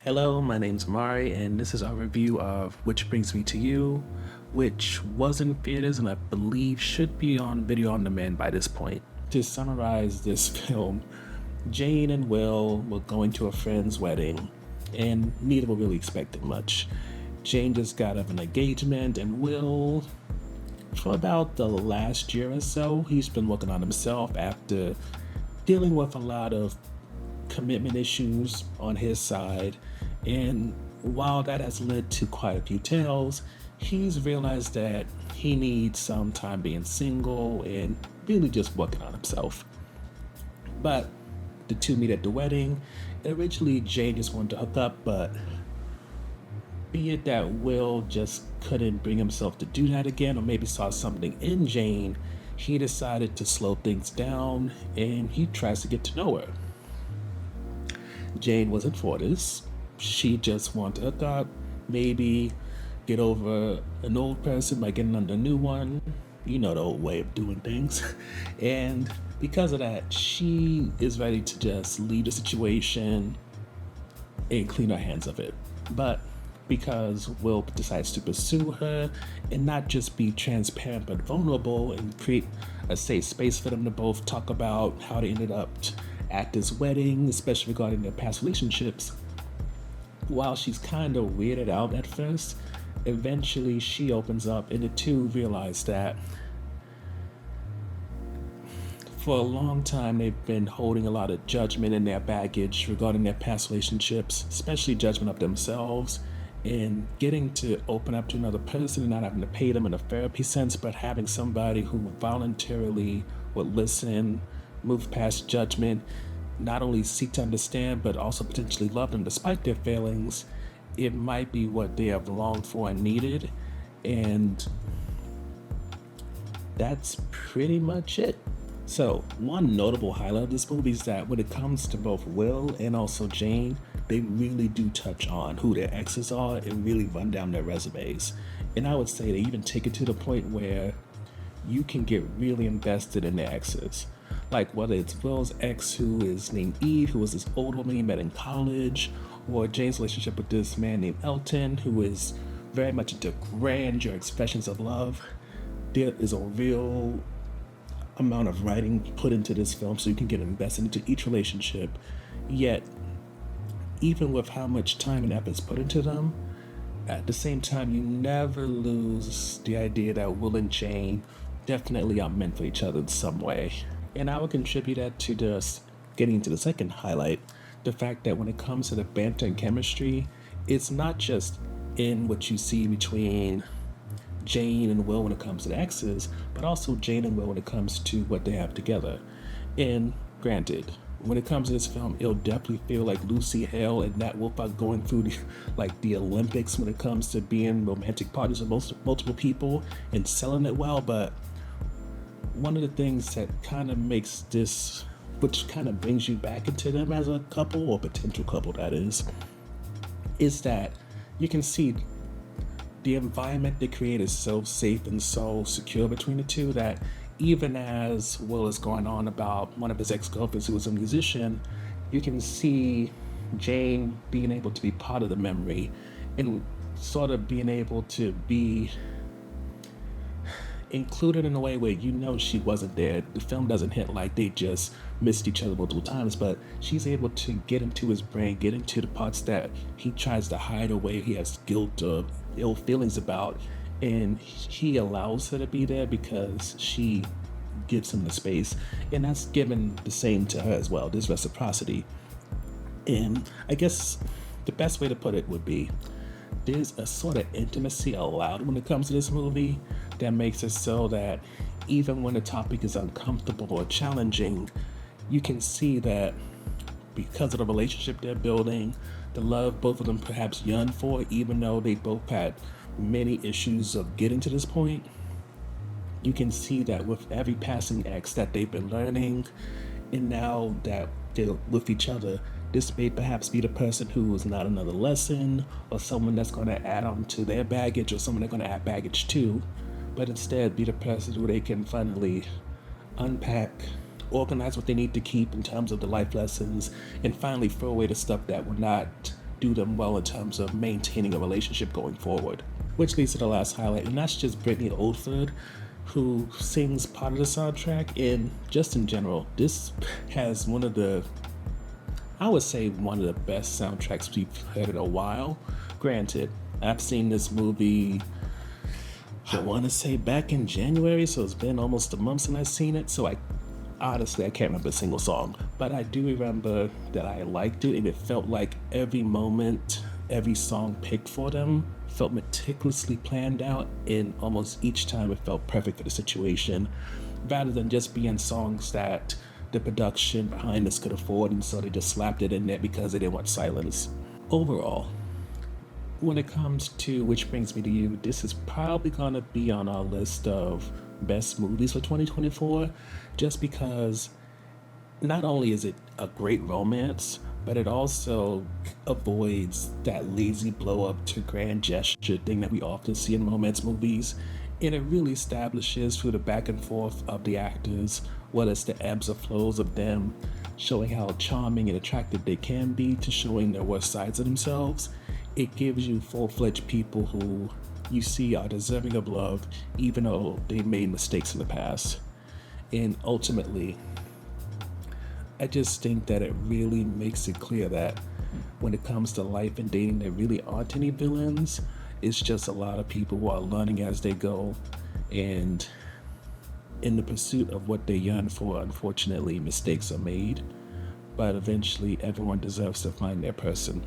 Hello, my name's Mari, and this is our review of Which Brings Me to You, which was in theaters and I believe should be on video on demand by this point. To summarize this film, Jane and Will were going to a friend's wedding, and neither were really expecting much. Jane just got out of an engagement, and Will, for about the last year or so, he's been working on himself after dealing with a lot of commitment issues on his side. And while that has led to quite a few tales, he's realized that he needs some time being single and really just working on himself. But the two meet at the wedding. Originally, Jane just wanted to hook up, but be it that Will just couldn't bring himself to do that again, or maybe saw something in Jane, he decided to slow things down and he tries to get to know her. Jane wasn't for this. She just wanted to hook up, maybe get over an old person by getting under a new one. You know, the old way of doing things. And because of that, she is ready to just leave the situation and clean her hands of it. But because Will decides to pursue her and not just be transparent but vulnerable and create a safe space for them to both talk about how they ended up at this wedding, especially regarding their past relationships. While she's kind of weirded out at first, eventually she opens up and the two realize that for a long time they've been holding a lot of judgment in their baggage regarding their past relationships, especially judgment of themselves, and getting to open up to another person and not having to pay them in a therapy sense, but having somebody who voluntarily would listen, move past judgment, not only seek to understand, but also potentially love them despite their failings. It might be what they have longed for and needed. And that's pretty much it. So, one notable highlight of this movie is that when it comes to both Will and also Jane, they really do touch on who their exes are and really run down their resumes. And I would say they even take it to the point where you can get really invested in their exes. Like whether it's Will's ex, who is named Eve, who was this old woman he met in college, or Jane's relationship with this man named Elton, who is very much into grandeur expressions of love. There is a real amount of writing put into this film so you can get invested into each relationship. Yet, even with how much time and effort is put into them, at the same time, you never lose the idea that Will and Jane definitely are meant for each other in some way. And I would contribute that to just getting into the second highlight, the fact that when it comes to the banter and chemistry, it's not just in what you see between Jane and Will when it comes to the exes, but also Jane and Will when it comes to what they have together. And granted, when it comes to this film, it'll definitely feel like Lucy Hale and Nat Wolff are going through the Olympics when it comes to being romantic partners with multiple people and selling it well. But one of the things that kind of makes this, which kind of brings you back into them as a couple, or potential couple that is that you can see the environment they create is so safe and so secure between the two that even as Will is going on about one of his ex-girlfriends who was a musician, you can see Jane being able to be part of the memory and sort of being able to be included in a way where you know she wasn't there. The film doesn't hint like they just missed each other multiple times, but she's able to get into his brain, get into the parts that he tries to hide away, he has guilt or ill feelings about, and he allows her to be there because she gives him the space, and that's given the same to her as well. There's reciprocity. And I guess the best way to put it would be there's a sort of intimacy allowed when it comes to this movie that makes it so that even when the topic is uncomfortable or challenging, you can see that because of the relationship they're building, the love both of them perhaps yearn for, even though they both had many issues of getting to this point, you can see that with every passing ex that they've been learning, and now that they're with each other, this may perhaps be the person who is not another lesson or someone that's going to add on to their baggage or someone they're going to add baggage to, but instead be the person who they can finally unpack, organize what they need to keep in terms of the life lessons, and finally throw away the stuff that will not do them well in terms of maintaining a relationship going forward. Which leads to the last highlight, and that's just Brittany Oldford, who sings part of the soundtrack. And just in general, this has one of the, I would say, one of the best soundtracks we've heard in a while. Granted, I've seen this movie, I want to say back in January, so it's been almost a month since I've seen it. So I can't remember a single song, but I do remember that I liked it, and it felt like every moment, every song picked for them felt meticulously planned out, and almost each time it felt perfect for the situation, rather than just being songs that the production behind this could afford, and so they just slapped it in there because they didn't want silence. Overall, when it comes to Which Brings Me to You, this is probably gonna be on our list of best movies for 2024, just because not only is it a great romance, but it also avoids that lazy blow up to grand gesture thing that we often see in romance movies. And it really establishes through the back and forth of the actors, whether it's the ebbs or flows of them showing how charming and attractive they can be to showing their worst sides of themselves. It gives you full-fledged people who you see are deserving of love, even though they made mistakes in the past. And ultimately, I just think that it really makes it clear that when it comes to life and dating, there really aren't any villains. It's just a lot of people who are learning as they go. And in the pursuit of what they yearn for, unfortunately, mistakes are made. But eventually, everyone deserves to find their person.